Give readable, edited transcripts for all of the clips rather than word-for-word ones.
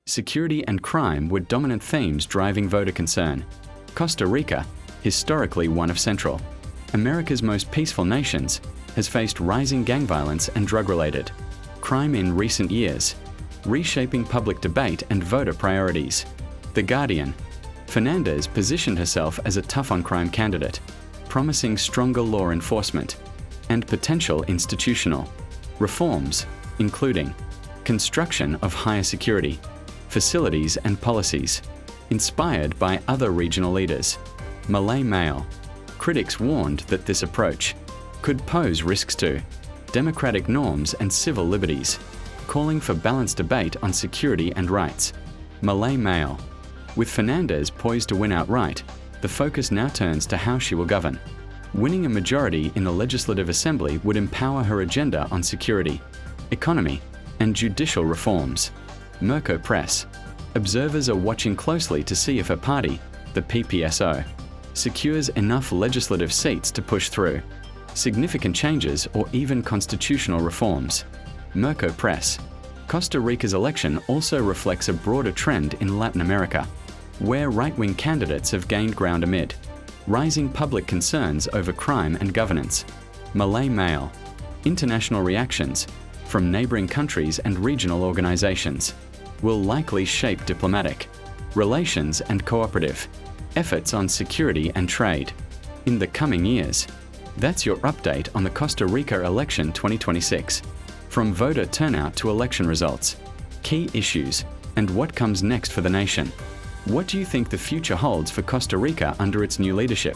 Security and crime were dominant themes driving voter concern. Costa Rica, historically one of Central America's most peaceful nations, has faced rising gang violence and drug-related crime in recent years, reshaping public debate and voter priorities. The Guardian. Fernandez positioned herself as a tough-on-crime candidate, promising stronger law enforcement and potential institutional reforms, including construction of higher security facilities and policies, inspired by other regional leaders. Malay Mail. Critics warned that this approach could pose risks to democratic norms and civil liberties, calling for balanced debate on security and rights. Malay Mail. With Fernandez poised to win outright, the focus now turns to how she will govern. Winning a majority in the Legislative Assembly would empower her agenda on security, economy, and judicial reforms. Merco Press. Observers are watching closely to see if her party, the PPSO, secures enough legislative seats to push through significant changes or even constitutional reforms. Merco Press. Costa Rica's election also reflects a broader trend in Latin America, where right-wing candidates have gained ground amid rising public concerns over crime and governance. Malay Mail. International reactions from neighboring countries and regional organizations will likely shape diplomatic relations and cooperative efforts on security and trade in the coming years. That's your update on the Costa Rica election 2026. From voter turnout to election results, key issues, and what comes next for the nation. What do you think the future holds for Costa Rica under its new leadership?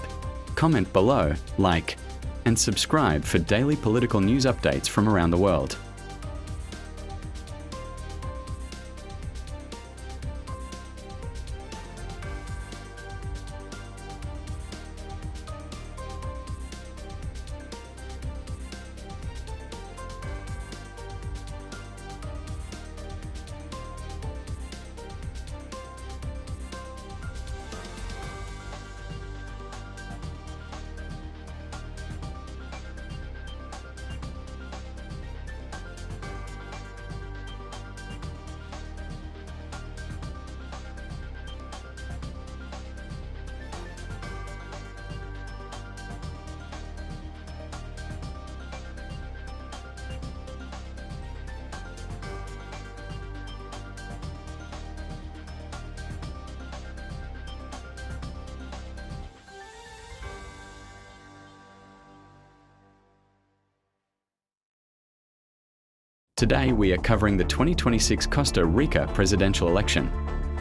Comment below, like, and subscribe for daily political news updates from around the world. Today we are covering the 2026 Costa Rica presidential election,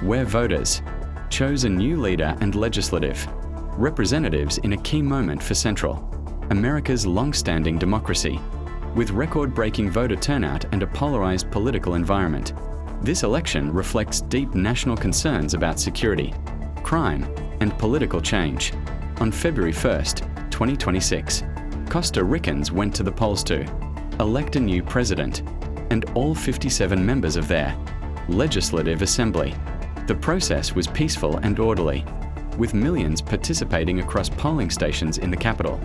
where voters chose a new leader and legislative representatives in a key moment for Central America's long-standing democracy. With record-breaking voter turnout and a polarized political environment, this election reflects deep national concerns about security, crime, and political change. On February 1st, 2026, Costa Ricans went to the polls to elect a new president and all 57 members of their Legislative Assembly. The process was peaceful and orderly, with millions participating across polling stations in the capital,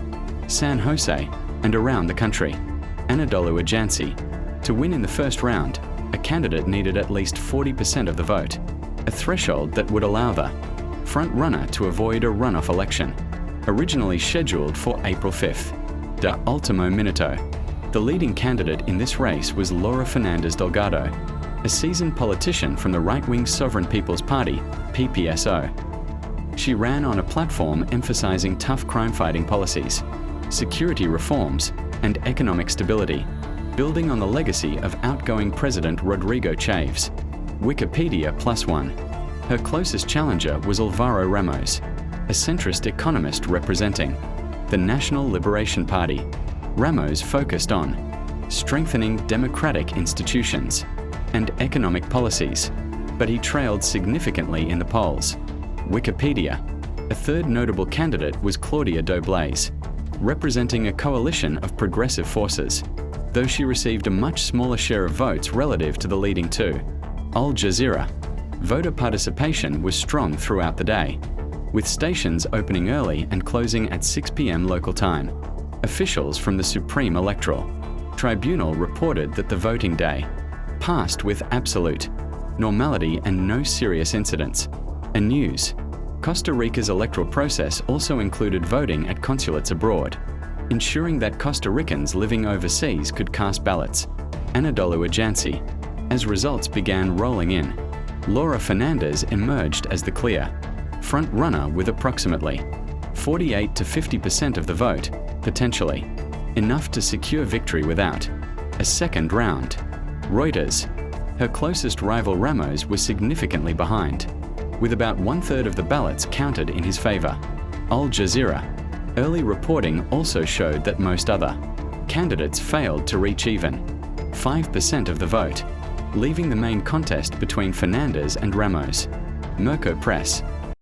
San Jose, and around the country. Anadolu Ajansi. To win in the first round, a candidate needed at least 40% of the vote, a threshold that would allow the front-runner to avoid a runoff election, originally scheduled for April 5th. De Ultimo Minuto. The leading candidate in this race was Laura Fernandez Delgado, a seasoned politician from the right-wing Sovereign People's Party, PPSO. She ran on a platform emphasizing tough crime-fighting policies, security reforms, and economic stability, building on the legacy of outgoing President Rodrigo Chaves. Wikipedia +1. Her closest challenger was Alvaro Ramos, a centrist economist representing the National Liberation Party. Ramos focused on strengthening democratic institutions and economic policies, but he trailed significantly in the polls. Wikipedia. A third notable candidate was Claudia Doblez, representing a coalition of progressive forces, though she received a much smaller share of votes relative to the leading two. Al Jazeera. Voter participation was strong throughout the day, with stations opening early and closing at 6 p.m. local time. Officials from the Supreme Electoral Tribunal reported that the voting day passed with absolute normality and no serious incidents. And news. Costa Rica's electoral process also included voting at consulates abroad, ensuring that Costa Ricans living overseas could cast ballots. Anadolu Ajansi. As results began rolling in, Laura Fernandez emerged as the clear front runner with approximately 48 to 50% of the vote, potentially enough to secure victory without a second round. Reuters. Her closest rival Ramos was significantly behind, with about 1/3 of the ballots counted in his favor. Al Jazeera. Early reporting also showed that most other candidates failed to reach even 5% of the vote, leaving the main contest between Fernandez and Ramos. Merco Press.